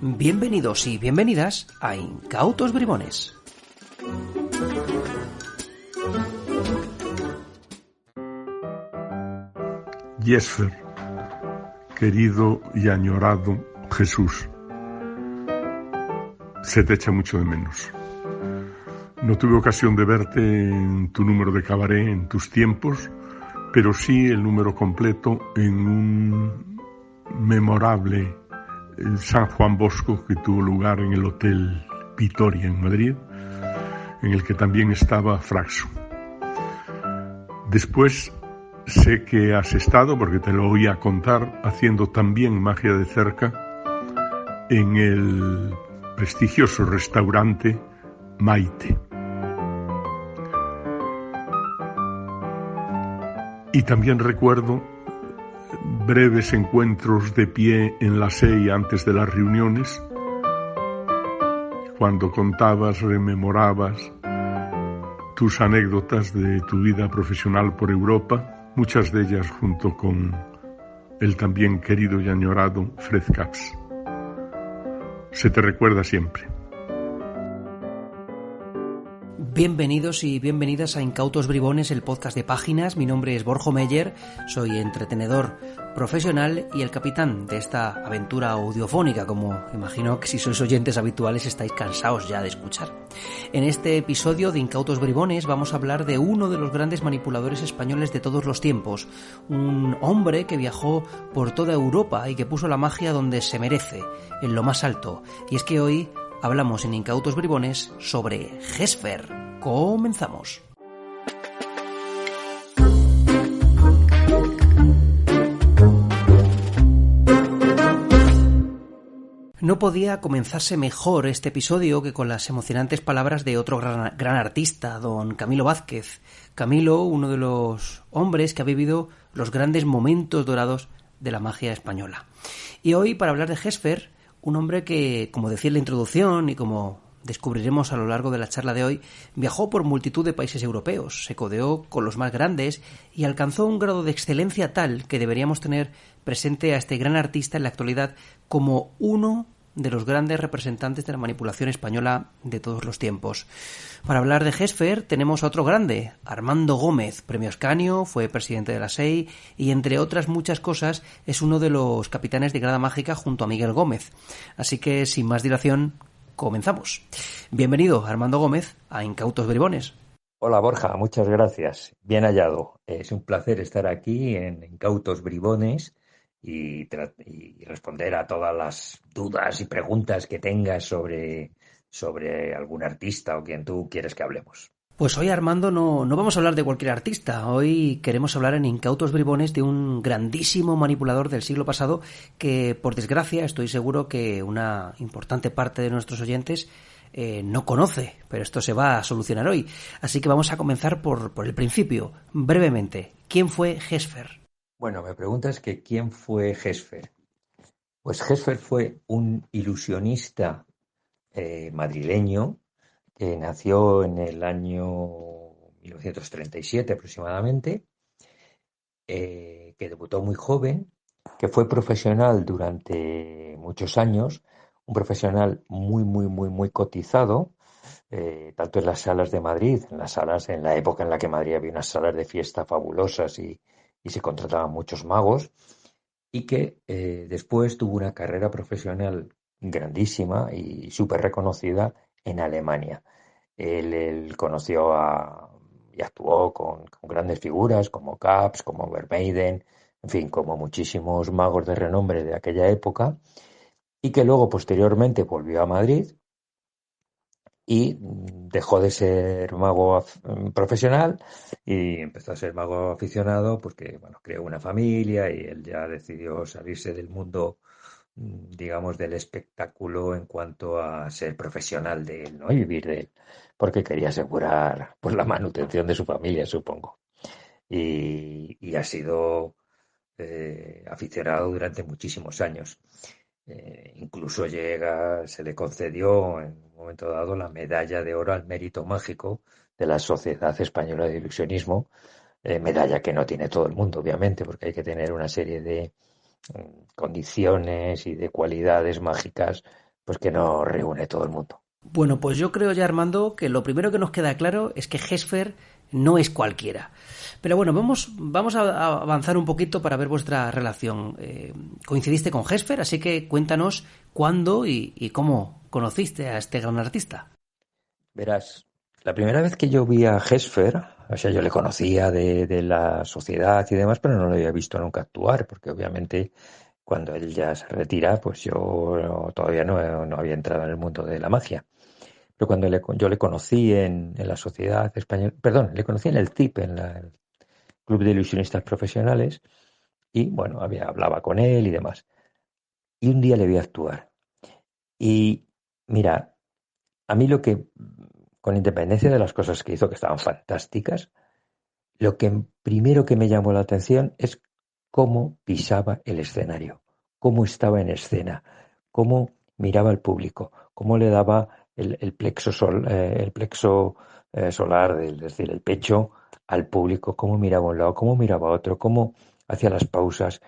Bienvenidos y bienvenidas a Incautos Bribones. Jesfer, querido y añorado Jesús, se te echa mucho de menos. No tuve ocasión de verte en tu número de cabaret en tus tiempos, pero sí el número completo en un memorable San Juan Bosco que tuvo lugar en el Hotel Vitoria en Madrid, en el que también estaba Fraxo. Después sé que has estado, porque te lo oía contar, haciendo también magia de cerca en el prestigioso restaurante Maite. Y también recuerdo breves encuentros de pie en la SEI antes de las reuniones, cuando contabas, rememorabas tus anécdotas de tu vida profesional por Europa, muchas de ellas junto con el también querido y añorado Fred Katz. Se te recuerda siempre. Bienvenidos y bienvenidas a Incautos Bribones, el podcast de Páginas. Mi nombre es Borja Meyer, soy entretenedor profesional y el capitán de esta aventura audiofónica, como imagino que si sois oyentes habituales estáis cansados ya de escuchar. En este episodio de Incautos Bribones vamos a hablar de uno de los grandes manipuladores españoles de todos los tiempos, un hombre que viajó por toda Europa y que puso la magia donde se merece, en lo más alto. Y es que hoy hablamos en Incautos Bribones sobre Jesfer. Comenzamos. No podía comenzarse mejor este episodio que con las emocionantes palabras de otro gran artista, don Camilo Vázquez. Camilo, uno de los hombres que ha vivido los grandes momentos dorados de la magia española. Y hoy, para hablar de Jesfer, un hombre que, como decía en la introducción y como descubriremos a lo largo de la charla de hoy, viajó por multitud de países europeos, se codeó con los más grandes y alcanzó un grado de excelencia tal que deberíamos tener presente a este gran artista en la actualidad como uno de los grandes representantes de la manipulación española de todos los tiempos. Para hablar de Jesfer tenemos a otro grande, Armando Gómez, premio Ascanio, fue presidente de la SEI y entre otras muchas cosas es uno de los capitanes de Grada Mágica junto a Miguel Gómez. Así que sin más dilación, comenzamos. Bienvenido, Armando Gómez, a Incautos Bribones. Hola Borja, muchas gracias. Bien hallado. Es un placer estar aquí en Incautos Bribones y responder a todas las dudas y preguntas que tengas sobre algún artista o quien tú quieres que hablemos. Pues hoy, Armando, no vamos a hablar de cualquier artista. Hoy queremos hablar en Incautos Bribones de un grandísimo manipulador del siglo pasado que, por desgracia, estoy seguro que una importante parte de nuestros oyentes no conoce, pero esto se va a solucionar hoy. Así que vamos a comenzar por el principio, brevemente. ¿Quién fue Jesfer? Bueno, me preguntas que ¿quién fue Jesfer? Pues Jesfer fue un ilusionista madrileño que nació en el año 1937 aproximadamente, que debutó muy joven, que fue profesional durante muchos años, un profesional muy cotizado, tanto en las salas de Madrid, en la época en la que Madrid había unas salas de fiesta fabulosas y se contrataban muchos magos, y que después tuvo una carrera profesional grandísima y súper reconocida en Alemania. Él conoció y actuó con grandes figuras como Kaps, como Vermeiden, en fin, como muchísimos magos de renombre de aquella época, y que luego posteriormente volvió a Madrid y dejó de ser mago profesional y empezó a ser mago aficionado porque, bueno, creó una familia y él ya decidió salirse del mundo, digamos, del espectáculo en cuanto a ser profesional de él, ¿no? Y vivir de él, porque quería asegurar pues la manutención de su familia, supongo. Y ha sido aficionado durante muchísimos años. Incluso se le concedió en un momento dado la medalla de oro al mérito mágico de la Sociedad Española de Ilusionismo, medalla que no tiene todo el mundo, obviamente, porque hay que tener una serie de condiciones y de cualidades mágicas, pues que no reúne todo el mundo. Bueno, pues yo creo ya, Armando, que lo primero que nos queda claro es que Gesfer no es cualquiera. Pero bueno, vamos a avanzar un poquito para ver vuestra relación. Coincidiste con Gesfer, así que cuéntanos cuándo y cómo conociste a este gran artista. Verás, la primera vez que yo vi a Gesfer, o sea, yo le conocía de la sociedad y demás, pero no lo había visto nunca actuar, porque obviamente cuando él ya se retira, pues yo todavía no había entrado en el mundo de la magia. Pero cuando yo le conocí en la Sociedad Española, perdón, le conocí en el CIP, el Club de Ilusionistas Profesionales, y bueno, hablaba con él y demás. Y un día le vi actuar. Y mira, a mí con independencia de las cosas que hizo, que estaban fantásticas, lo que primero que me llamó la atención es cómo pisaba el escenario, cómo estaba en escena, cómo miraba al público, cómo le daba el plexo solar, es decir, el pecho al público, cómo miraba a un lado, cómo miraba a otro, cómo hacía las pausas.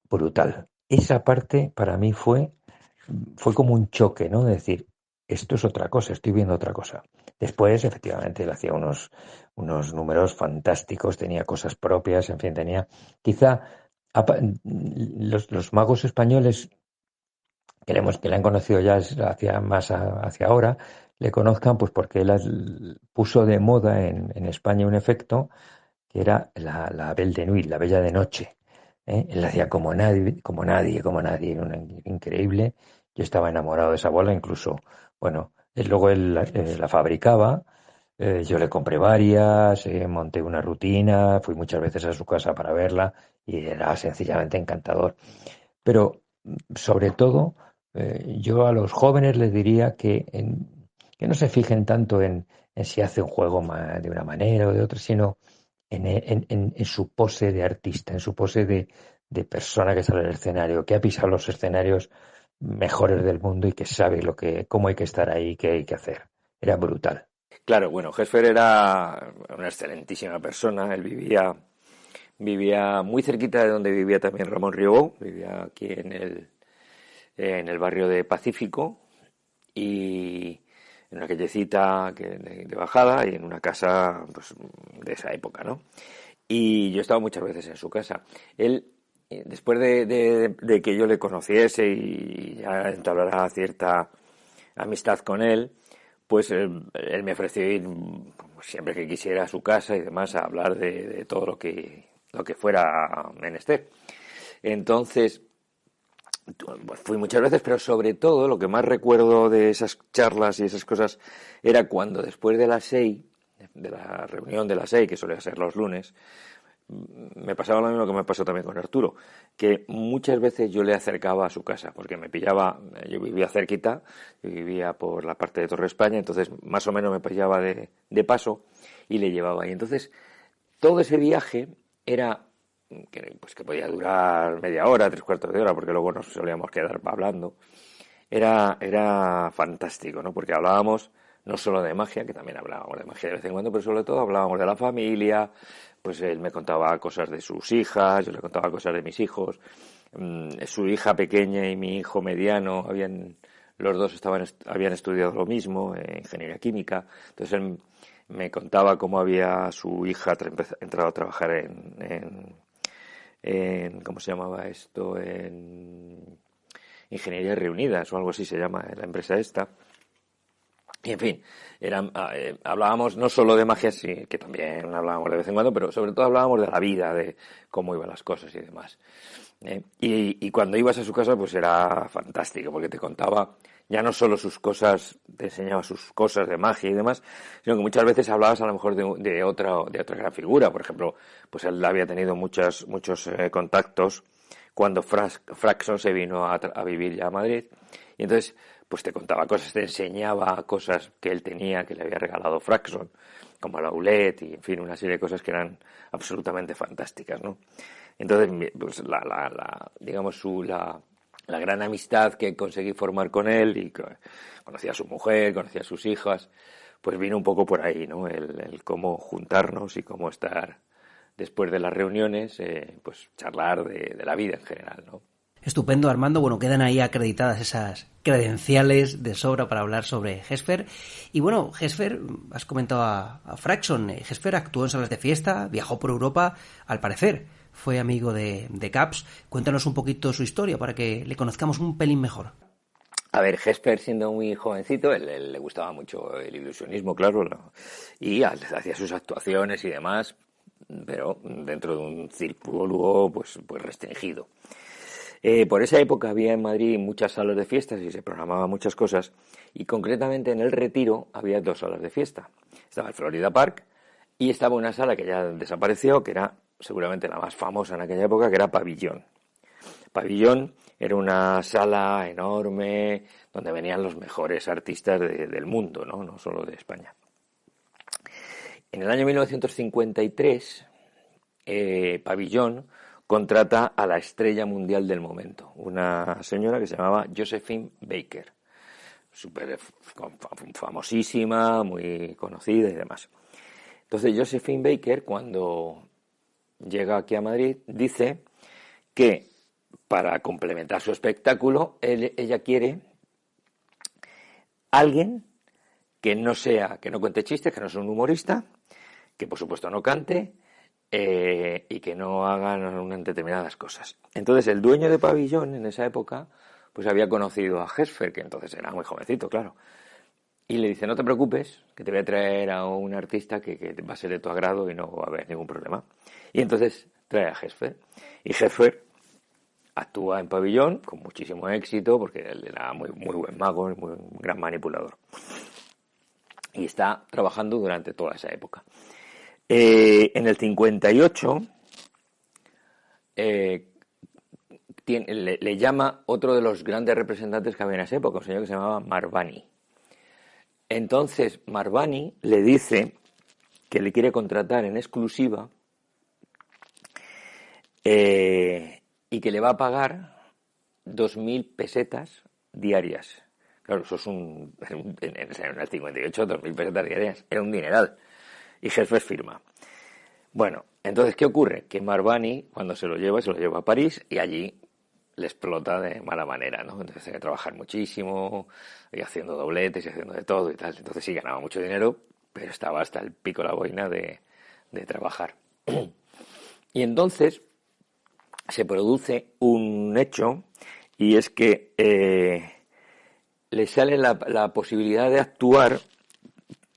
Brutal. Esa parte para mí fue como un choque, ¿no? De decir, esto es otra cosa, estoy viendo otra cosa. Después, efectivamente, él hacía unos números fantásticos, tenía cosas propias, en fin, quizá los magos españoles que le han conocido ya hacia ahora, le conozcan pues porque él puso de moda en España un efecto que era la Belle de Nuit, la Bella de Noche. Él la hacía como nadie, era increíble. Yo estaba enamorado de esa bola, incluso, bueno, luego él la fabricaba, yo le compré varias, monté una rutina, fui muchas veces a su casa para verla y era sencillamente encantador. Pero sobre todo, yo a los jóvenes les diría que no se fijen tanto en si hace un juego de una manera o de otra, sino en su pose de artista, en su pose de persona que sale al escenario, que ha pisado los escenarios mejores del mundo y que sabe cómo hay que estar ahí y qué hay que hacer. Era brutal. Claro, bueno, Gesfer era una excelentísima persona. Él vivía muy cerquita de donde vivía también Ramón Riobó. Vivía aquí en el barrio de Pacífico y en una callecita de bajada y en una casa pues, de esa época, ¿no? Y yo he estado muchas veces en su casa. Él, después de que yo le conociese y ya entablara cierta amistad con él, pues él me ofreció ir siempre que quisiera a su casa y demás a hablar de todo lo que fuera menester. Entonces, pues fui muchas veces, pero sobre todo lo que más recuerdo de esas charlas y esas cosas era cuando después de la SEI, de la reunión de la SEI, que solía ser los lunes, me pasaba lo mismo que me pasó también con Arturo, que muchas veces yo le acercaba a su casa, porque me pillaba, yo vivía cerquita, yo vivía por la parte de Torre España, entonces más o menos me pillaba de paso y le llevaba. Y entonces todo ese viaje era que podía durar media hora, 3/4 de hora, porque luego nos solíamos quedar hablando. Era fantástico, ¿no? Porque hablábamos no solo de magia, que también hablábamos de magia de vez en cuando, pero sobre todo hablábamos de la familia. Pues él me contaba cosas de sus hijas, yo le contaba cosas de mis hijos. Su hija pequeña y mi hijo mediano los dos habían estudiado lo mismo, ingeniería química. Entonces él me contaba cómo había su hija entrado a trabajar ¿cómo se llamaba esto? En Ingenierías Reunidas o algo así se llama la empresa esta. Y en fin, hablábamos no solo de magia, sí, que también hablábamos de vez en cuando, pero sobre todo hablábamos de la vida, de cómo iban las cosas y demás. Y cuando ibas a su casa, pues era fantástico, porque te contaba ya no solo sus cosas, te enseñaba sus cosas de magia y demás, sino que muchas veces hablabas a lo mejor de otra gran figura. Por ejemplo, pues él había tenido muchos contactos cuando Fraxon se vino a vivir ya a Madrid, y entonces pues te contaba cosas, te enseñaba cosas que él tenía, que le había regalado Fraxon, como la Oulet y en fin, una serie de cosas que eran absolutamente fantásticas, ¿no? Entonces, pues digamos la gran amistad que conseguí formar con él, y conocía a su mujer, conocía a sus hijas, pues vino un poco por ahí, ¿no? El cómo juntarnos y cómo estar después de las reuniones, pues charlar de la vida en general, ¿no? Estupendo, Armando. Bueno, quedan ahí acreditadas esas credenciales de sobra para hablar sobre Hesper. Y bueno, Hesper, has comentado a Fraxon, Hesper actuó en salas de fiesta, viajó por Europa, al parecer fue amigo de Caps. Cuéntanos un poquito su historia para que le conozcamos un pelín mejor. A ver, Hesper, siendo muy jovencito, él le gustaba mucho el ilusionismo, claro, y hacía sus actuaciones y demás, pero dentro de un círculo pues restringido. Por esa época había en Madrid muchas salas de fiestas y se programaban muchas cosas, y concretamente en el Retiro había 2 salas de fiesta. Estaba el Florida Park y estaba una sala que ya desapareció, que era seguramente la más famosa en aquella época, que era Pabellón. Pabellón era una sala enorme donde venían los mejores artistas del mundo, no solo de España. En el año 1953, Pabellón contrata a la estrella mundial del momento, una señora que se llamaba Josephine Baker, súper famosísima, muy conocida y demás. Entonces Josephine Baker, cuando llega aquí a Madrid, dice que para complementar su espectáculo, ella quiere alguien que no cuente chistes, que no sea un humorista, que por supuesto no cante, y que no hagan unas determinadas cosas. Entonces el dueño de Pabellón en esa época pues había conocido a Hesper, que entonces era muy jovencito, claro, y le dice: no te preocupes, que te voy a traer a un artista que va a ser de tu agrado y no va a haber ningún problema. Y entonces trae a Hesper, y Hesper actúa en Pabellón con muchísimo éxito porque él era muy buen mago y muy gran manipulador, y está trabajando durante toda esa época. En el 58 le llama otro de los grandes representantes que había en esa época, un señor que se llamaba Marvani. Entonces Marvani le dice que le quiere contratar en exclusiva y que le va a pagar 2.000 pesetas diarias. Claro, eso es en el 58, 2.000 pesetas diarias, era un dineral. Y Hesper firma. Bueno, entonces, ¿qué ocurre? Que Marvani, cuando se lo lleva a París y allí le explota de mala manera, ¿no? Entonces tiene que trabajar muchísimo, y haciendo dobletes y haciendo de todo y tal. Entonces sí ganaba mucho dinero, pero estaba hasta el pico la boina de trabajar. Y entonces se produce un hecho, y es que le sale la posibilidad de actuar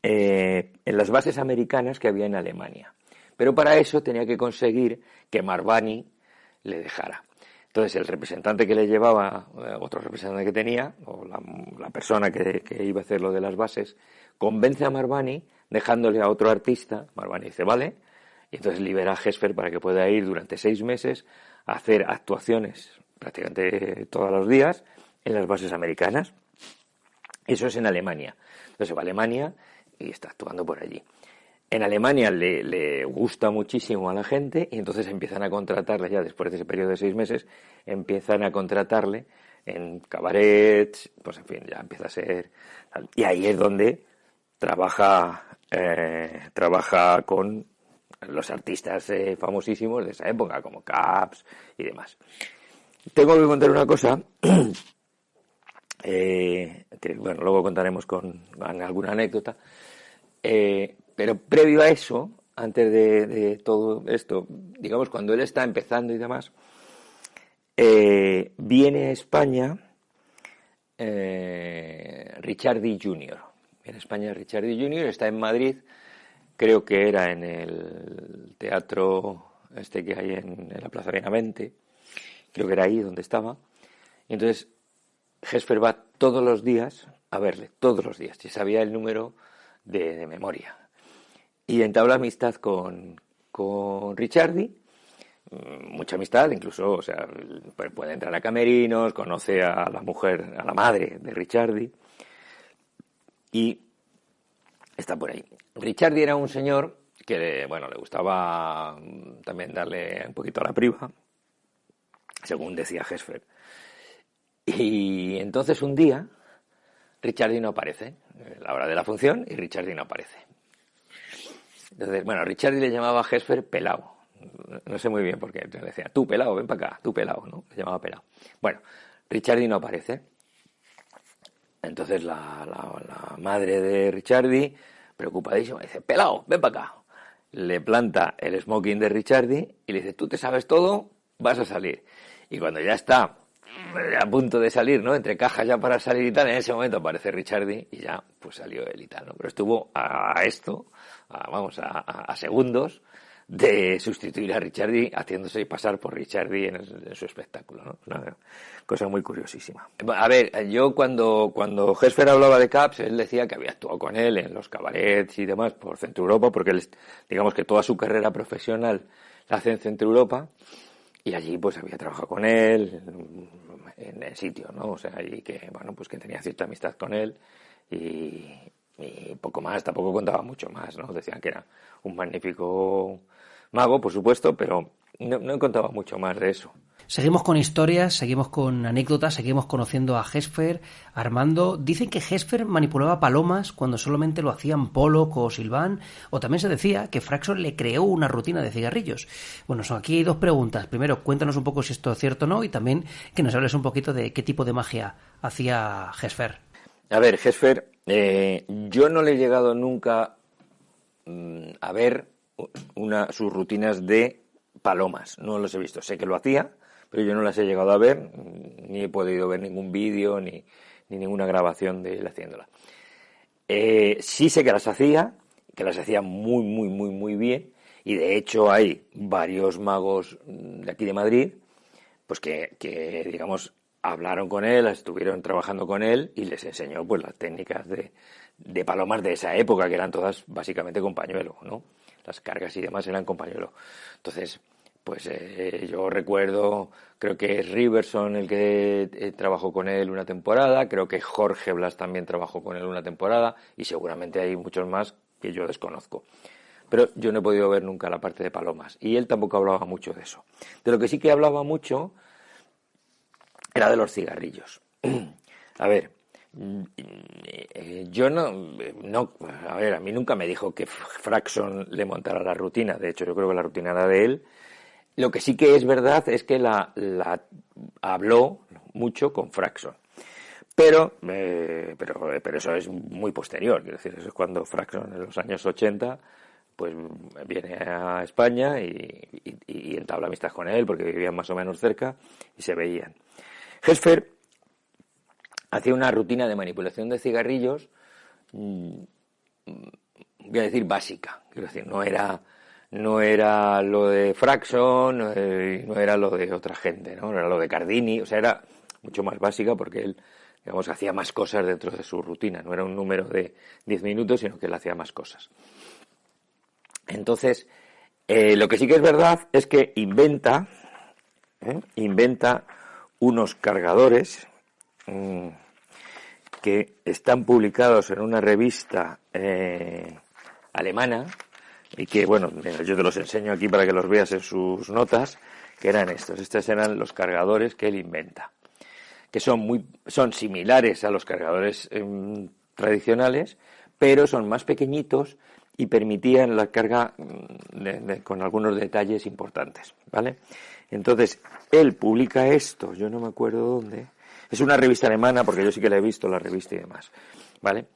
en las bases americanas que había en Alemania. Pero para eso tenía que conseguir que Marvani le dejara. Entonces el representante que le llevaba, otro representante que tenía, o la persona que iba a hacer lo de las bases, convence a Marvani dejándole a otro artista. Marvani dice vale, y entonces libera a Hesper para que pueda ir durante 6 meses a hacer actuaciones prácticamente todos los días en las bases americanas. Eso es en Alemania. Entonces va a Alemania y está actuando por allí. En Alemania le gusta muchísimo a la gente, y entonces empiezan a contratarle, ya después de ese periodo de 6 meses, empiezan a contratarle en cabarets, pues en fin, ya empieza a ser... Y ahí es donde trabaja con los artistas famosísimos de esa época, como Caps y demás. Tengo que contar una cosa... que bueno, luego contaremos con alguna anécdota, pero previo a eso, antes de todo esto, digamos, cuando él está empezando y demás, viene a España Ricciardi Jr. Viene a España Ricciardi Jr., está en Madrid, creo que era en el teatro que hay en la Plaza Benavente, creo que era ahí donde estaba, y entonces Hesper va todos los días a verle, todos los días, y sabía el número de memoria. Y entabla amistad con Ricciardi, mucha amistad, incluso, o sea, puede entrar a camerinos, conoce a la mujer, a la madre de Ricciardi, y está por ahí. Ricciardi era un señor que, bueno, le gustaba también darle un poquito a la priva, según decía Hesper. Y entonces un día Ricciardi no aparece, a la hora de la función, y Ricciardi no aparece. Entonces, bueno, Ricciardi le llamaba a Gesfer pelao. No sé muy bien por qué. Le decía, tú pelao, ven para acá, tú pelao, ¿no? Le llamaba pelao. Bueno, Ricciardi no aparece. Entonces la madre de Ricciardi, preocupadísima, dice, pelao, ven para acá. Le planta el smoking de Ricciardi y le dice, tú te sabes todo, vas a salir. Y cuando ya está a punto de salir, ¿no? Entre cajas ya para salir y tal, en ese momento aparece Ricciardi y ya pues salió él y tal, ¿no? Pero estuvo a segundos de sustituir a Ricciardi haciéndose pasar por Ricciardi en su espectáculo, ¿no? Una cosa muy curiosísima. A ver, yo cuando Gesfer hablaba de Caps, él decía que había actuado con él en los cabarets y demás por Centro Europa, porque él, digamos que toda su carrera profesional la hace en Centro Europa, y allí pues había trabajado con él en el sitio, ¿no? O sea, y que, bueno, pues que tenía cierta amistad con él y poco más, tampoco contaba mucho más, ¿no? Decían que era un magnífico mago, por supuesto, pero no contaba mucho más de eso. Seguimos con historias, seguimos con anécdotas, seguimos conociendo a Gesfer, Armando. Dicen que Gesfer manipulaba palomas cuando solamente lo hacían Pollock o Sylvain, o también se decía que Fraxon le creó una rutina de cigarrillos. Bueno, aquí hay dos preguntas. Primero, cuéntanos un poco si esto es cierto o no, y también que nos hables un poquito de qué tipo de magia hacía Gesfer. A ver, Gesfer, yo no le he llegado nunca a ver sus rutinas de palomas, no los he visto. Sé que lo hacía, pero yo no las he llegado a ver, ni he podido ver ningún vídeo, ni ninguna grabación de él haciéndola. Sí sé que las hacía muy, muy, muy, muy bien, y de hecho hay varios magos de aquí de Madrid, pues que digamos, hablaron con él, estuvieron trabajando con él y les enseñó pues las técnicas de palomas de esa época, que eran todas básicamente con pañuelo, ¿no? Las cargas y demás eran con pañuelo. Entonces, pues yo recuerdo, creo que es Riverson el que trabajó con él una temporada, creo que Jorge Blas también trabajó con él una temporada, y seguramente hay muchos más que yo desconozco. Pero yo no he podido ver nunca la parte de palomas, y él tampoco hablaba mucho de eso. De lo que sí que hablaba mucho era de los cigarrillos. A ver, yo a ver, a mí nunca me dijo que Fraxon le montara la rutina. De hecho, yo creo que la rutina era de él. Lo que sí que es verdad es que la habló mucho con Fraxon. Pero eso es muy posterior. Quiero decir, eso es cuando Fraxon en los años 80 pues viene a España y entabla amistad con él, porque vivían más o menos cerca y se veían. Gesfer hacía una rutina de manipulación de cigarrillos, voy a decir básica, quiero decir, no era lo de Fraxon, no era lo de otra gente, no era lo de Cardini, o sea, era mucho más básica porque él, digamos, hacía más cosas dentro de su rutina, no era un número de 10 minutos, sino que él hacía más cosas. Entonces, lo que sí que es verdad es que inventa unos cargadores que están publicados en una revista alemana, y que, bueno, yo te los enseño aquí para que los veas en sus notas, que eran estos. Estos eran los cargadores que él inventa, que son similares a los cargadores tradicionales, pero son más pequeñitos y permitían la carga con algunos detalles importantes, ¿vale? Entonces, él publica esto, yo no me acuerdo dónde, es una revista alemana, porque yo sí que la he visto, la revista y demás, ¿vale?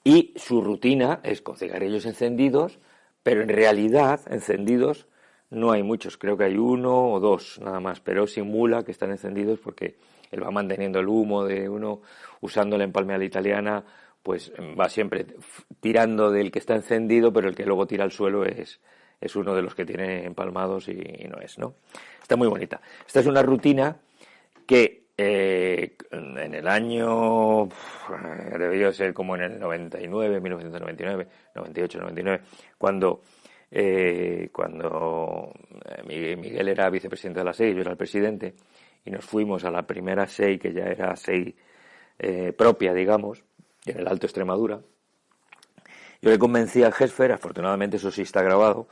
Y su rutina es con cigarrillos encendidos, pero en realidad encendidos no hay muchos, creo que hay uno o dos nada más, pero simula que están encendidos porque él va manteniendo el humo de uno, usando la empalme a la italiana, pues va siempre tirando del que está encendido, pero el que luego tira al suelo es uno de los que tiene empalmados y no es, ¿no? Está muy bonita. Esta es una rutina que en el año, debió ser como en el 99, 1999, 98, 99, cuando Miguel era vicepresidente de la SEI, yo era el presidente, y nos fuimos a la primera SEI, que ya era SEI propia, digamos, en el Alto Extremadura. Yo le convencí a Gesfer, afortunadamente eso sí está grabado,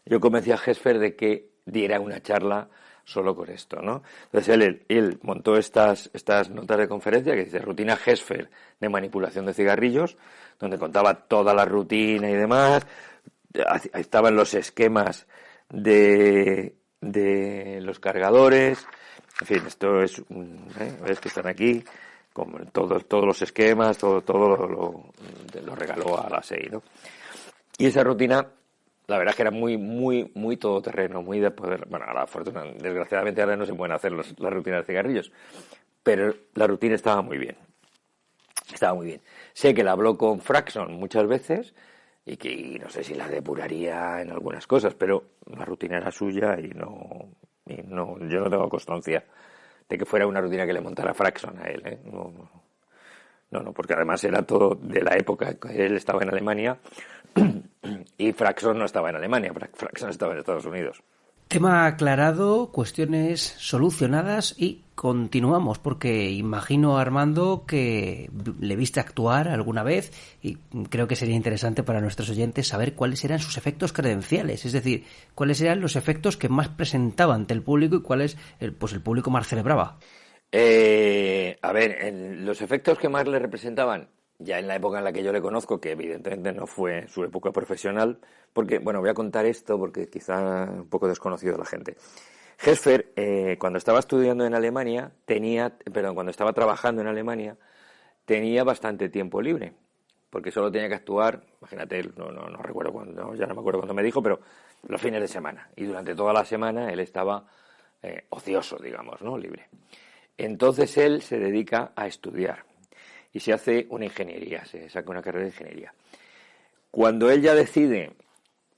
yo convencí a Gesfer de que diera una charla solo con esto, ¿no? Entonces él montó estas notas de conferencia que dice rutina Gesfer de manipulación de cigarrillos, donde contaba toda la rutina y demás. Estaban los esquemas de los cargadores. En fin, esto es, ves que están aquí, con todos los esquemas, todo lo regaló a la SEI, ¿no? Y esa rutina, la verdad es que era muy todoterreno, muy de poder. Bueno, a la fortuna, desgraciadamente ahora no se pueden hacer las rutinas de cigarrillos, pero la rutina estaba muy bien. Estaba muy bien. Sé que la habló con Fraxon muchas veces y que no sé si la depuraría en algunas cosas, pero la rutina era suya y no, yo no tengo constancia de que fuera una rutina que le montara Fraxon a él, ¿eh? No, porque además era todo de la época que él estaba en Alemania y Fraxon no estaba en Alemania, Fraxon estaba en Estados Unidos. Tema aclarado, cuestiones solucionadas y continuamos, porque imagino, Armando, que le viste actuar alguna vez y creo que sería interesante para nuestros oyentes saber cuáles eran sus efectos credenciales, es decir, cuáles eran los efectos que más presentaba ante el público y cuáles el público más celebraba. A ver, los efectos que más le representaban, ya en la época en la que yo le conozco, que evidentemente no fue su época profesional, porque, bueno, voy a contar esto porque quizá un poco desconocido a la gente. Gesfer, cuando estaba estudiando en Alemania, cuando estaba trabajando en Alemania, tenía bastante tiempo libre, porque solo tenía que actuar, imagínate, no recuerdo cuándo, ya no me acuerdo cuándo me dijo, pero los fines de semana. Y durante toda la semana él estaba ocioso, digamos, ¿no? Libre. Entonces él se dedica a estudiar y se hace una ingeniería, se saca una carrera de ingeniería. Cuando él ya decide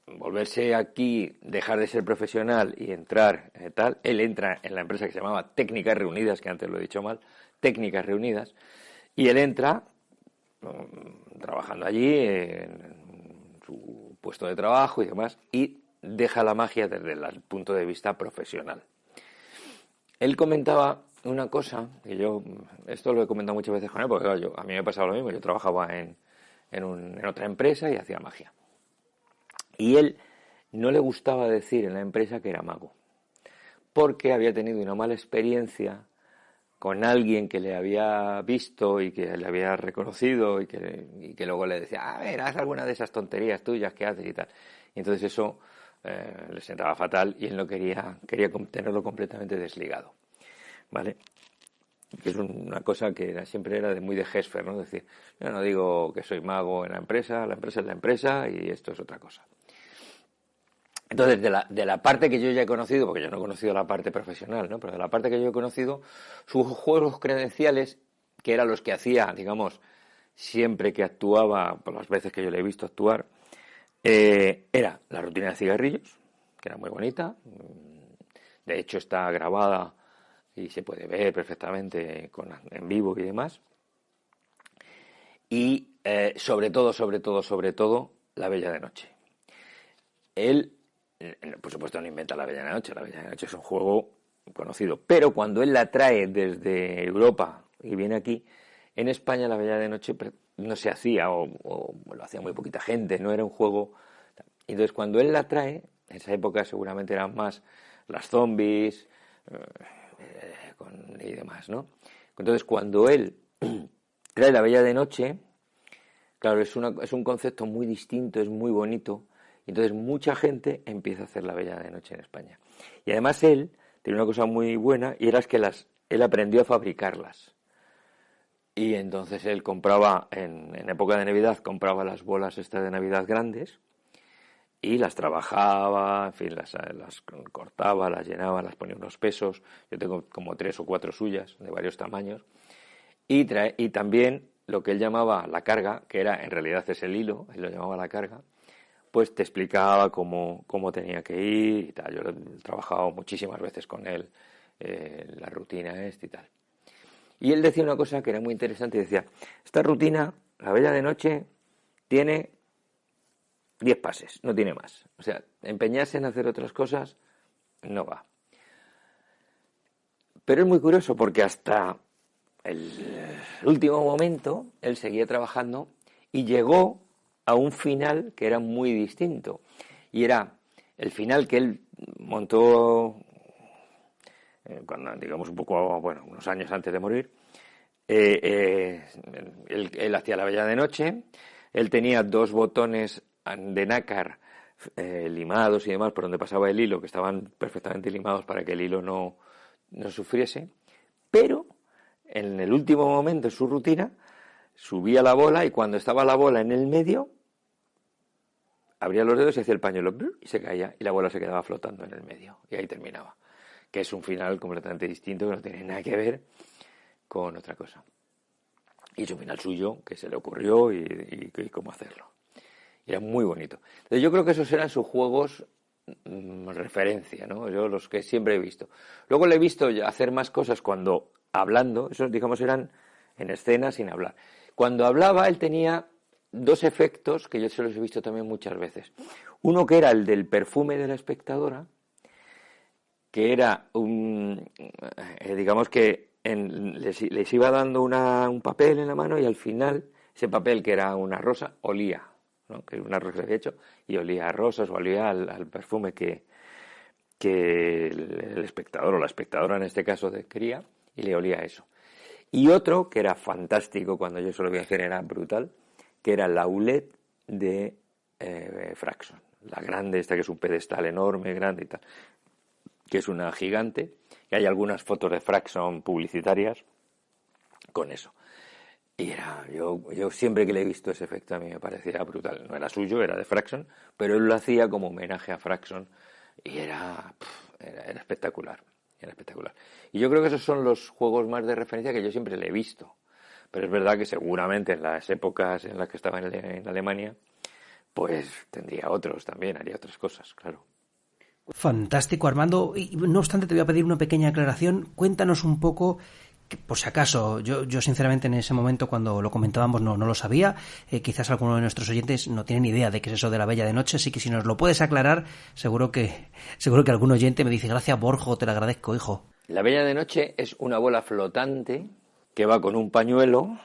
volverse aquí, dejar de ser profesional y entrar él entra en la empresa que se llamaba Técnicas Reunidas, que antes lo he dicho mal, Técnicas Reunidas, y él entra trabajando allí en su puesto de trabajo y demás, y deja la magia desde el punto de vista profesional. Él comentaba una cosa, que yo esto lo he comentado muchas veces con él, porque claro, a mí me pasaba lo mismo, yo trabajaba en otra empresa y hacía magia. Y él no le gustaba decir en la empresa que era mago, porque había tenido una mala experiencia con alguien que le había visto y que le había reconocido y que luego le decía, a ver, haz alguna de esas tonterías tuyas que haces y tal. Y entonces eso le sentaba fatal y él no quería tenerlo completamente desligado, ¿vale? Que es una cosa que siempre era muy de Gesfer, ¿no? Es decir, yo no digo que soy mago en la empresa es la empresa y esto es otra cosa. Entonces, de la parte que yo ya he conocido, porque yo no he conocido la parte profesional, ¿no? Pero de la parte que yo he conocido, sus juegos credenciales, que eran los que hacía, digamos, siempre que actuaba, por las veces que yo le he visto actuar, era la rutina de cigarrillos, que era muy bonita. De hecho, está grabada y se puede ver perfectamente en vivo y demás. Y sobre todo, La Bella de Noche. Él, por supuesto, no inventa La Bella de Noche. La Bella de Noche es un juego conocido. Pero cuando él la trae desde Europa y viene aquí, en España La Bella de Noche no se hacía o lo hacía muy poquita gente. No era un juego. Entonces, cuando él la trae, en esa época seguramente eran más las zombies y demás, ¿no? Entonces, cuando él trae La Bella de Noche, claro, es un concepto muy distinto, es muy bonito. Entonces mucha gente empieza a hacer La Bella de Noche en España. Y además él tiene una cosa muy buena, y era que él aprendió a fabricarlas. Y entonces él compraba, en época de Navidad, compraba las bolas estas de Navidad grandes y las trabajaba, en fin, las cortaba, las llenaba, las ponía unos pesos. Yo tengo como 3 o 4 suyas de varios tamaños. Y también lo que él llamaba la carga, que en realidad es el hilo, él lo llamaba la carga, pues te explicaba cómo tenía que ir y tal. Yo he trabajado muchísimas veces con él, la rutina y tal. Y él decía una cosa que era muy interesante, y decía, esta rutina, La Bella de Noche, tiene 10 pases, no tiene más. O sea, empeñarse en hacer otras cosas no va. Pero es muy curioso porque hasta el último momento él seguía trabajando y llegó a un final que era muy distinto. Y era el final que él montó cuando, digamos, un poco, bueno, unos años antes de morir, él hacía la vela de noche, él tenía 2 botones de nácar limados y demás por donde pasaba el hilo, que estaban perfectamente limados para que el hilo no sufriese, pero en el último momento de su rutina subía la bola y cuando estaba la bola en el medio abría los dedos y hacía el pañuelo y se caía y la bola se quedaba flotando en el medio y ahí terminaba, que es un final completamente distinto que no tiene nada que ver con otra cosa. Y es un final suyo que se le ocurrió y cómo hacerlo. Y era muy bonito. Entonces yo creo que esos eran sus juegos referencia, ¿no? Yo los que siempre he visto. Luego le he visto hacer más cosas cuando hablando, esos digamos eran en escena sin hablar. Cuando hablaba él tenía 2 efectos que yo se los he visto también muchas veces. Uno que era el del perfume de la espectadora, que era digamos que les iba dando un papel en la mano y al final ese papel que era una rosa olía, ¿no? Que una rosa que había hecho y olía a rosas o olía al perfume que el espectador o la espectadora en este caso quería y le olía a eso. Y otro que era fantástico cuando yo se lo vi hacer, era brutal, que era la Aulette de Fraxon, la grande esta que es un pedestal enorme, grande y tal, que es una gigante, que hay algunas fotos de Fraxon publicitarias con eso. Y yo siempre que le he visto ese efecto a mí me parecía brutal. No era suyo, era de Fraxon, pero él lo hacía como homenaje a Fraxon y era espectacular. Era espectacular. Y yo creo que esos son los juegos más de referencia que yo siempre le he visto. Pero es verdad que seguramente en las épocas en las que estaba en Alemania, pues tendría otros también, haría otras cosas, claro. Fantástico, Armando. Y no obstante, te voy a pedir una pequeña aclaración. Cuéntanos un poco, que por si acaso, yo sinceramente en ese momento cuando lo comentábamos no lo sabía. Quizás alguno de nuestros oyentes no tiene ni idea de qué es eso de la Bella de Noche, así que si nos lo puedes aclarar, seguro que algún oyente me dice: gracias, Borjo, te lo agradezco, hijo. La Bella de Noche es una bola flotante que va con un pañuelo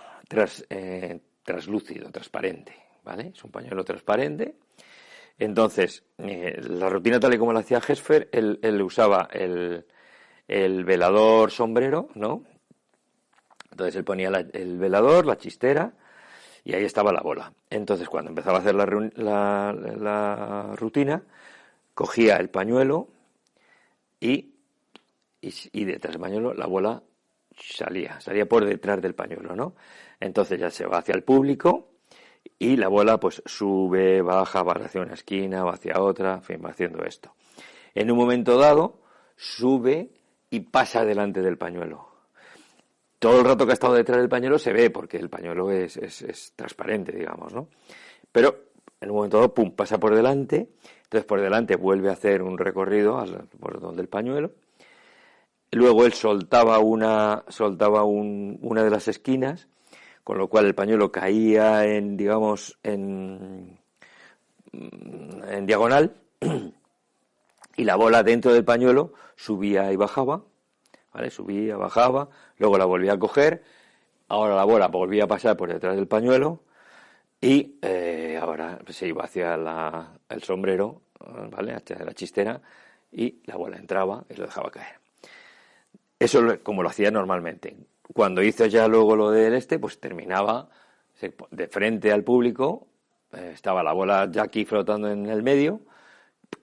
traslúcido, transparente, ¿vale? Es un pañuelo transparente. Entonces, la rutina tal y como la hacía Gesfer, él usaba el velador sombrero, ¿no? Entonces él ponía el velador, la chistera, y ahí estaba la bola. Entonces, cuando empezaba a hacer la rutina, cogía el pañuelo y detrás del pañuelo la bola salía por detrás del pañuelo, ¿no? Entonces ya se va hacia el público y la bola pues sube, baja, va hacia una esquina, va hacia otra, en fin, va haciendo esto. En un momento dado sube y pasa delante del pañuelo. Todo el rato que ha estado detrás del pañuelo se ve porque el pañuelo es transparente, digamos, ¿no? Pero en un momento dado, pum, pasa por delante, entonces por delante vuelve a hacer un recorrido por donde el pañuelo. Luego él soltaba una de las esquinas, con lo cual el pañuelo caía en diagonal y la bola dentro del pañuelo subía y bajaba, ¿vale? Subía, bajaba, luego la volvía a coger, ahora la bola volvía a pasar por detrás del pañuelo y ahora se iba hacia el sombrero, ¿vale? Hacia la chistera y la bola entraba y lo dejaba caer. Eso es como lo hacía normalmente. Cuando hizo ya luego lo del pues terminaba de frente al público, estaba la bola ya aquí flotando en el medio,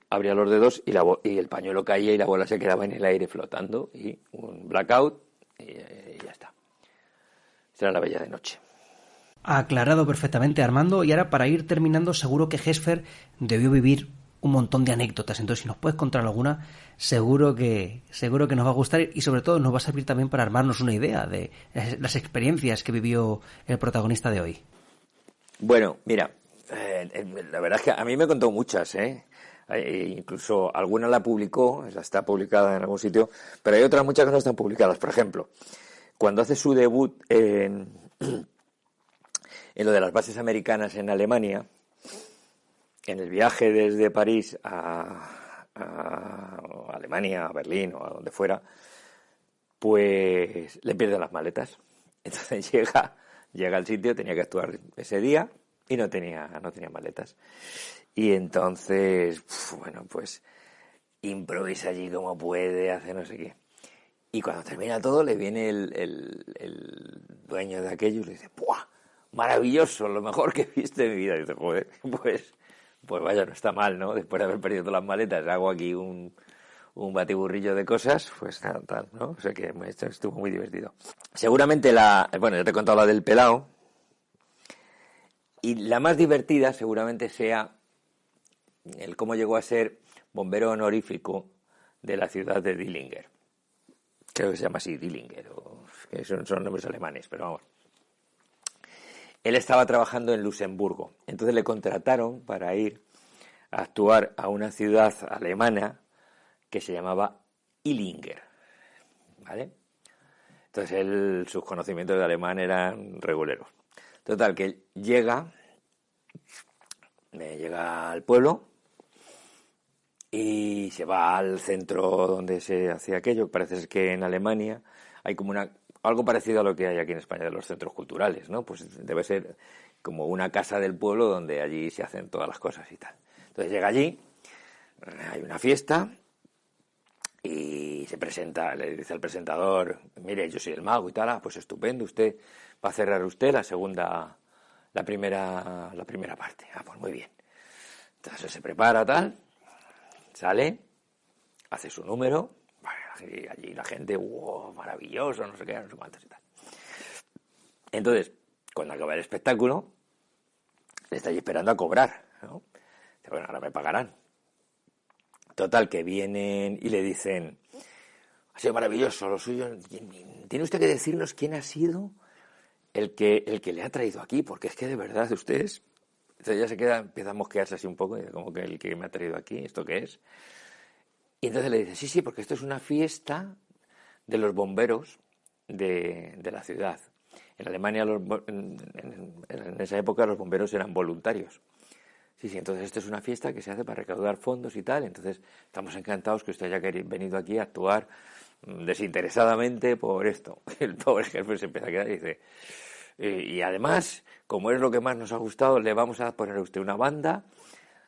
abría los dedos y el pañuelo caía y la bola se quedaba en el aire flotando y un blackout y ya está. Esa era la Bella de Noche. Aclarado perfectamente, Armando. Y ahora, para ir terminando, seguro que Gesfer debió vivir un montón de anécdotas. Entonces, si nos puedes contar alguna, seguro que nos va a gustar y sobre todo nos va a servir también para armarnos una idea de las experiencias que vivió el protagonista de hoy. Bueno, mira, la verdad es que a mí me contó muchas, incluso alguna la publicó, está publicada en algún sitio, pero hay otras muchas que no están publicadas. Por ejemplo, cuando hace su debut en lo de las bases americanas en Alemania, en el viaje desde París a Alemania, a Berlín o a donde fuera, pues le pierden las maletas. Entonces llega al sitio, tenía que actuar ese día y no tenía maletas. Y entonces, bueno, pues improvisa allí como puede, hace no sé qué. Y cuando termina todo, le viene el dueño de aquello y le dice, ¡buah! Maravilloso, lo mejor que he visto en mi vida. Y dice, joder, pues vaya, no está mal, ¿no? Después de haber perdido todas las maletas, hago aquí un batiburrillo de cosas, pues nada, tal, ¿no? O sea que esto estuvo muy divertido. Seguramente bueno, ya te he contado la del pelao, y la más divertida seguramente sea el cómo llegó a ser bombero honorífico de la ciudad de Dillinger. Creo que se llama así, Dillinger, o que son nombres alemanes, pero vamos. Él estaba trabajando en Luxemburgo, entonces le contrataron para ir a actuar a una ciudad alemana que se llamaba Illinger, ¿vale? Entonces sus conocimientos de alemán eran reguleros. Total, que él llega al pueblo y se va al centro donde se hacía aquello. Parece ser que en Alemania hay como algo parecido a lo que hay aquí en España de los centros culturales, ¿no? Pues debe ser como una casa del pueblo donde allí se hacen todas las cosas y tal. Entonces llega allí, hay una fiesta y se presenta, le dice al presentador, mire, yo soy el mago y tal, pues estupendo, usted va a cerrar usted la primera parte. Pues muy bien. Entonces se prepara tal, sale, hace su número, y allí la gente, wow, maravilloso, no sé qué, no sé cuántos y tal. Entonces, cuando acaba el espectáculo, le está allí esperando a cobrar, ¿no? Dice, bueno, ahora me pagarán. Total, que vienen y le dicen, ha sido maravilloso, lo suyo, tiene usted que decirnos quién ha sido el que le ha traído aquí, porque es que de verdad ustedes... Entonces ya empieza a mosquearse así un poco, y como que el que me ha traído aquí, ¿esto qué es? Y entonces le dice, sí, porque esto es una fiesta de los bomberos de la ciudad. En Alemania, en esa época, los bomberos eran voluntarios. Sí, entonces esto es una fiesta que se hace para recaudar fondos y tal, entonces estamos encantados que usted haya venido aquí a actuar desinteresadamente por esto. El pobre jefe se empieza a quedar y dice, y además, como es lo que más nos ha gustado, le vamos a poner a usted una banda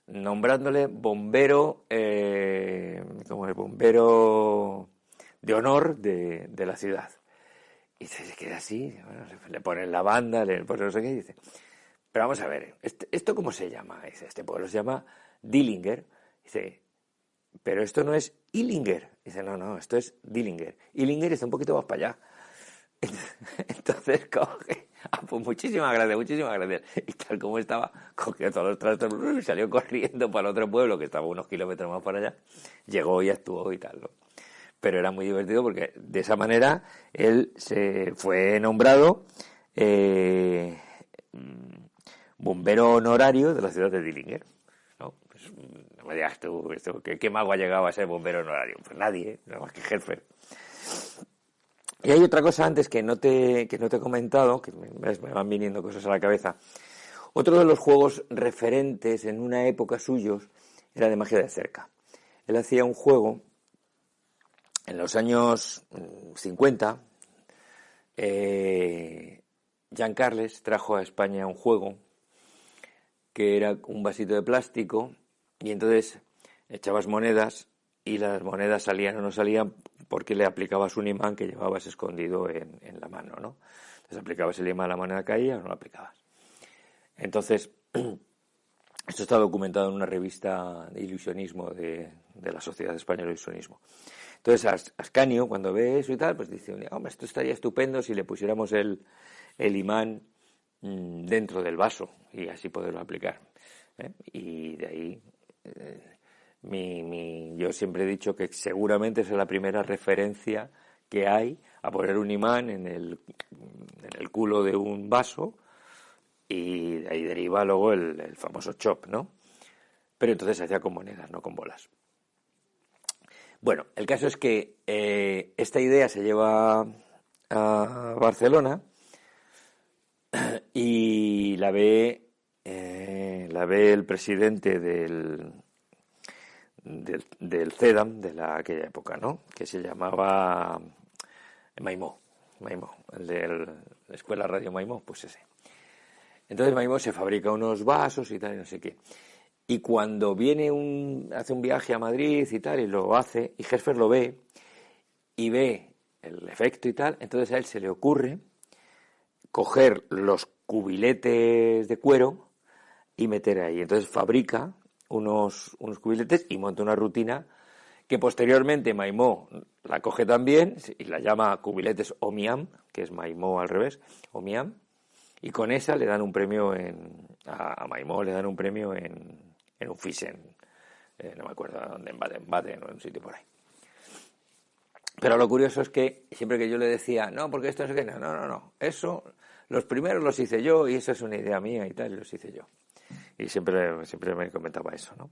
nombrándole bombero, como el bombero de honor de la ciudad. Y se queda así, bueno, le ponen la banda, pues no sé qué, y dice, pero vamos a ver, ¿esto cómo se llama? Dice, este pueblo se llama Dillinger. Dice, pero esto no es Illinger. Dice, no, esto es Dillinger. Illinger está un poquito más para allá. Entonces coge, pues muchísimas gracias. Y tal como estaba, cogió todos los trastos y salió corriendo para el otro pueblo que estaba unos kilómetros más para allá. Llegó y actuó y tal, ¿no? Pero era muy divertido porque de esa manera él se fue nombrado bombero honorario de la ciudad de Dillinger, ¿no? Pues, no me digas tú, ¿qué mago ha llegado a ser bombero honorario? Pues nadie, nada más que Helfer. Y hay otra cosa antes que no te he comentado, que me van viniendo cosas a la cabeza. Otro de los juegos referentes en una época suyos era de magia de cerca. Él hacía un juego en los años 50. Jean Carles trajo a España un juego que era un vasito de plástico y entonces echabas monedas y las monedas salían o no salían porque le aplicabas un imán que llevabas escondido en la mano, ¿no? Entonces aplicabas el imán, la moneda caía o no la aplicabas. Entonces, esto está documentado en una revista de ilusionismo de la Sociedad Española de Ilusionismo. Entonces, Ascanio, cuando ve eso y tal, pues dice, hombre, esto estaría estupendo si le pusiéramos el imán dentro del vaso y así poderlo aplicar, ¿eh? Y de ahí... yo siempre he dicho que seguramente es la primera referencia que hay a poner un imán en el culo de un vaso y de ahí deriva luego el famoso chop, ¿no? Pero entonces se hacía con monedas, no con bolas. Bueno, el caso es que esta idea se lleva a Barcelona y la ve el presidente del CEDAM de aquella época, ¿no? Que se llamaba Maimó, el de la Escuela Radio Maimó, pues ese. Entonces Maimó se fabrica unos vasos y tal y no sé qué. Y cuando hace un viaje a Madrid y tal, y lo hace, y Helfer lo ve, y ve el efecto y tal. Entonces a él se le ocurre coger los cubiletes de cuero y meter ahí. Entonces fabrica unos cubiletes y monta una rutina que posteriormente Maimó la coge también y la llama cubiletes Omiam, que es Maimó al revés, Omiam, y con esa le dan un premio a Maimó le dan un premio en un Thyssen, no me acuerdo dónde, en Baden o en un sitio por ahí. Pero lo curioso es que siempre que yo le decía, no, porque esto no sé qué, no, eso, los primeros los hice yo y esa es una idea mía y tal, y los hice yo. Y siempre me comentaba eso, ¿no?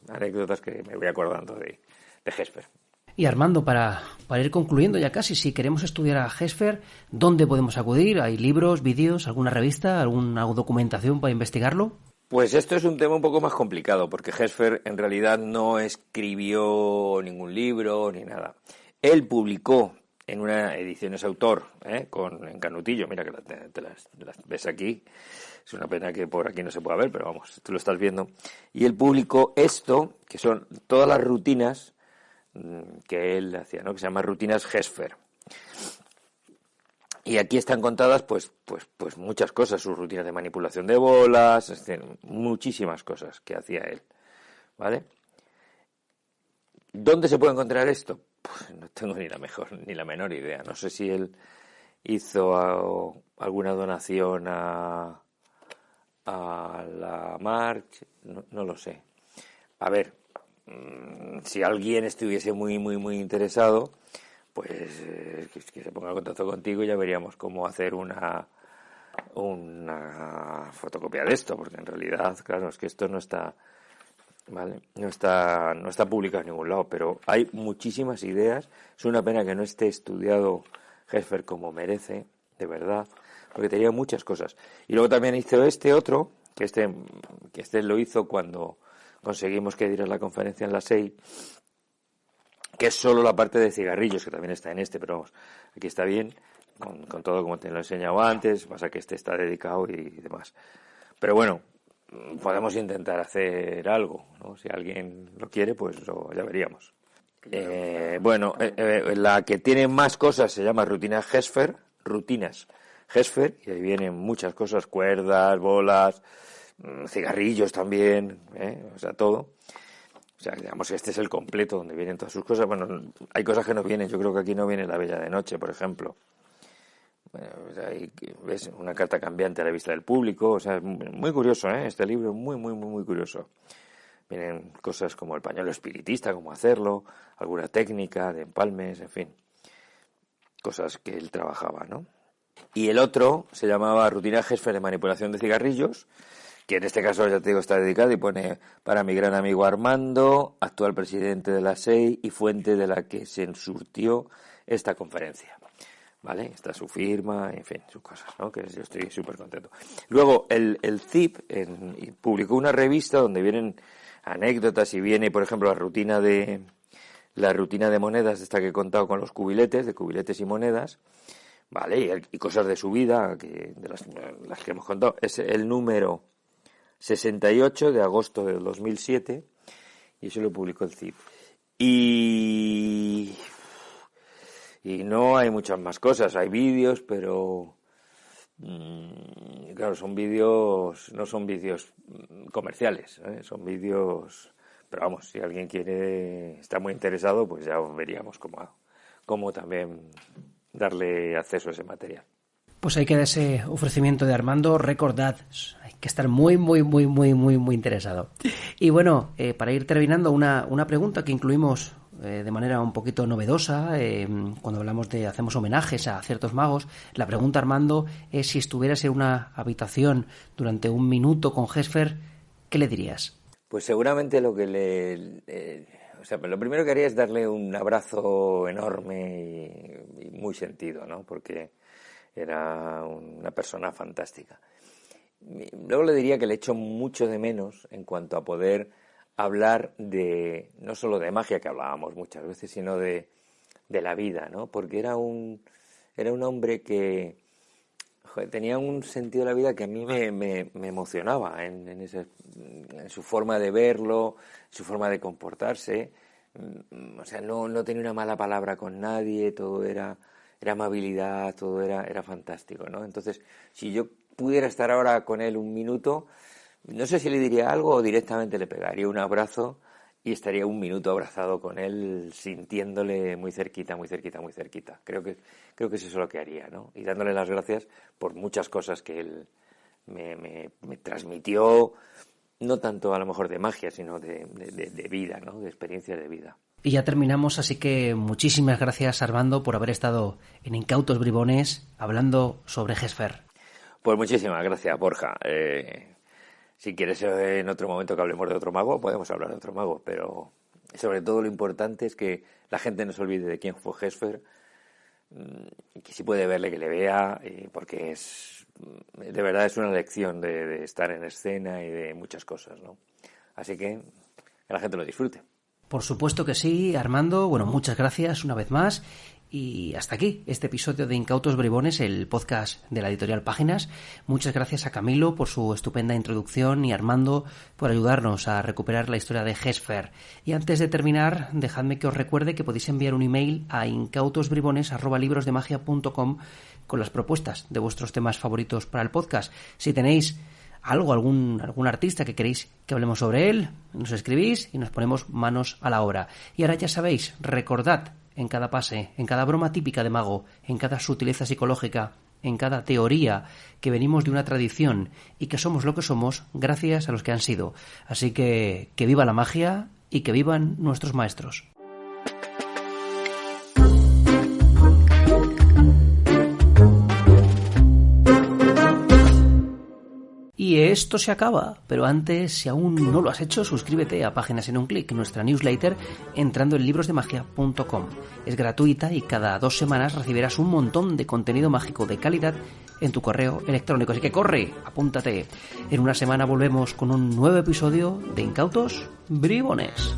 Anécdotas que me voy acordando de Hesper. Y Armando, para ir concluyendo ya casi, si queremos estudiar a Hesper, ¿dónde podemos acudir? ¿Hay libros, vídeos, alguna revista, alguna documentación para investigarlo? Pues esto es un tema un poco más complicado, porque Hesper en realidad no escribió ningún libro ni nada. Él publicó en una edición, es autor, en Canutillo, mira que te las ves aquí, es una pena que por aquí no se pueda ver, pero vamos, tú lo estás viendo. Y él publicó esto, que son todas las rutinas que él hacía, ¿no? Que se llama Rutinas Hesper. Y aquí están contadas pues muchas cosas, sus rutinas de manipulación de bolas, es decir, muchísimas cosas que hacía él, ¿vale? ¿Dónde se puede encontrar esto? Pues no tengo ni la menor idea. No sé si él hizo alguna donación a la March, no lo sé. A ver, si alguien estuviese muy interesado, pues que se ponga en contacto contigo y ya veríamos cómo hacer una fotocopia de esto, porque en realidad, claro, es que esto no está, ¿vale? No está publicado en ningún lado, pero hay muchísimas ideas. Es una pena que no esté estudiado Hesper como merece, de verdad, porque tenía muchas cosas. Y luego también hizo este otro, que este lo hizo cuando conseguimos que diera la conferencia en la SEI, que es solo la parte de cigarrillos, que también está en este, pero vamos, aquí está bien, con todo como te lo he enseñado antes, pasa que este está dedicado y demás. Pero bueno, podemos intentar hacer algo, ¿no? Si alguien lo quiere, pues ya veríamos. La que tiene más cosas se llama Rutinas Hesper, y ahí vienen muchas cosas, cuerdas, bolas, cigarrillos también, o sea, todo. O sea, digamos que este es el completo donde vienen todas sus cosas. Bueno, hay cosas que no vienen. Yo creo que aquí no viene La Bella de Noche, por ejemplo. Bueno, o sea, ves una carta cambiante a la vista del público. O sea, es muy curioso, este libro, muy curioso. Vienen cosas como el pañuelo espiritista, cómo hacerlo, alguna técnica de empalmes, en fin. Cosas que él trabajaba, ¿no? Y el otro se llamaba Rutina Hesper de manipulación de cigarrillos, que en este caso, ya te digo, está dedicado y pone para mi gran amigo Armando, actual presidente de la SEI y fuente de la que se surtió esta conferencia. ¿Vale? Está su firma, en fin, sus cosas, ¿no? Que yo estoy súper contento. Luego, el CIP publicó una revista donde vienen anécdotas y viene, por ejemplo, la rutina de monedas, esta que he contado con los cubiletes, de cubiletes y monedas, ¿vale? Y cosas de su vida, de las que hemos contado. Es el número 68 de agosto del 2007 y eso lo publicó el CIP. Y no hay muchas más cosas, hay vídeos, pero claro, son vídeos, no son vídeos comerciales, son vídeos, pero vamos, si alguien está muy interesado, pues ya veríamos cómo también darle acceso a ese material. Pues ahí queda ese ofrecimiento de Armando. Recordad, hay que estar muy interesado. Y bueno, para ir terminando, una pregunta que incluimos de manera un poquito novedosa cuando hacemos homenajes a ciertos magos. La pregunta, Armando, es si estuvieras en una habitación durante un minuto con Hesper, ¿qué le dirías? Pues seguramente lo primero que haría es darle un abrazo enorme y muy sentido, ¿no? Porque era una persona fantástica. Luego le diría que le echo mucho de menos en cuanto a poder hablar no solo de magia, que hablábamos muchas veces, sino de la vida, ¿no? Porque era un hombre que tenía un sentido de la vida que a mí me emocionaba en su forma de verlo, su forma de comportarse. O sea, no tenía una mala palabra con nadie, todo era amabilidad, todo era fantástico, ¿no? Entonces, si yo pudiera estar ahora con él un minuto, no sé si le diría algo o directamente le pegaría un abrazo y estaría un minuto abrazado con él, sintiéndole muy cerquita, muy cerquita, muy cerquita. Creo que eso es lo que haría, ¿no? Y dándole las gracias por muchas cosas que él me transmitió, no tanto a lo mejor de magia, sino de vida, ¿no? De experiencia de vida. Y ya terminamos, así que muchísimas gracias, Armando, por haber estado en Incautos Bribones hablando sobre Gesfer. Pues muchísimas gracias, Borja. Si quieres en otro momento que hablemos de otro mago, podemos hablar de otro mago, pero sobre todo lo importante es que la gente no se olvide de quién fue Gesfer, que si puede verle, que le vea, porque de verdad es una lección de estar en escena y de muchas cosas, ¿no? Así que la gente lo disfrute. Por supuesto que sí, Armando. Bueno, muchas gracias una vez más. Y hasta aquí este episodio de Incautos Bribones, el podcast de la editorial Páginas. Muchas gracias a Camilo por su estupenda introducción y a Armando por ayudarnos a recuperar la historia de Gesfer. Y antes de terminar, dejadme que os recuerde que podéis enviar un email a incautosbribones@librosdemagia.com con las propuestas de vuestros temas favoritos para el podcast. Si tenéis algún artista que queréis que hablemos sobre él, nos escribís y nos ponemos manos a la obra. Y ahora ya sabéis, recordad, en cada pase, en cada broma típica de mago, en cada sutileza psicológica, en cada teoría, que venimos de una tradición y que somos lo que somos gracias a los que han sido. Así que viva la magia y que vivan nuestros maestros. Y esto se acaba, pero antes, si aún no lo has hecho, suscríbete a Páginas en un clic, nuestra newsletter, entrando en librosdemagia.com. Es gratuita y cada 2 semanas recibirás un montón de contenido mágico de calidad en tu correo electrónico. Así que corre, apúntate. En una semana volvemos con un nuevo episodio de Incautos Bribones.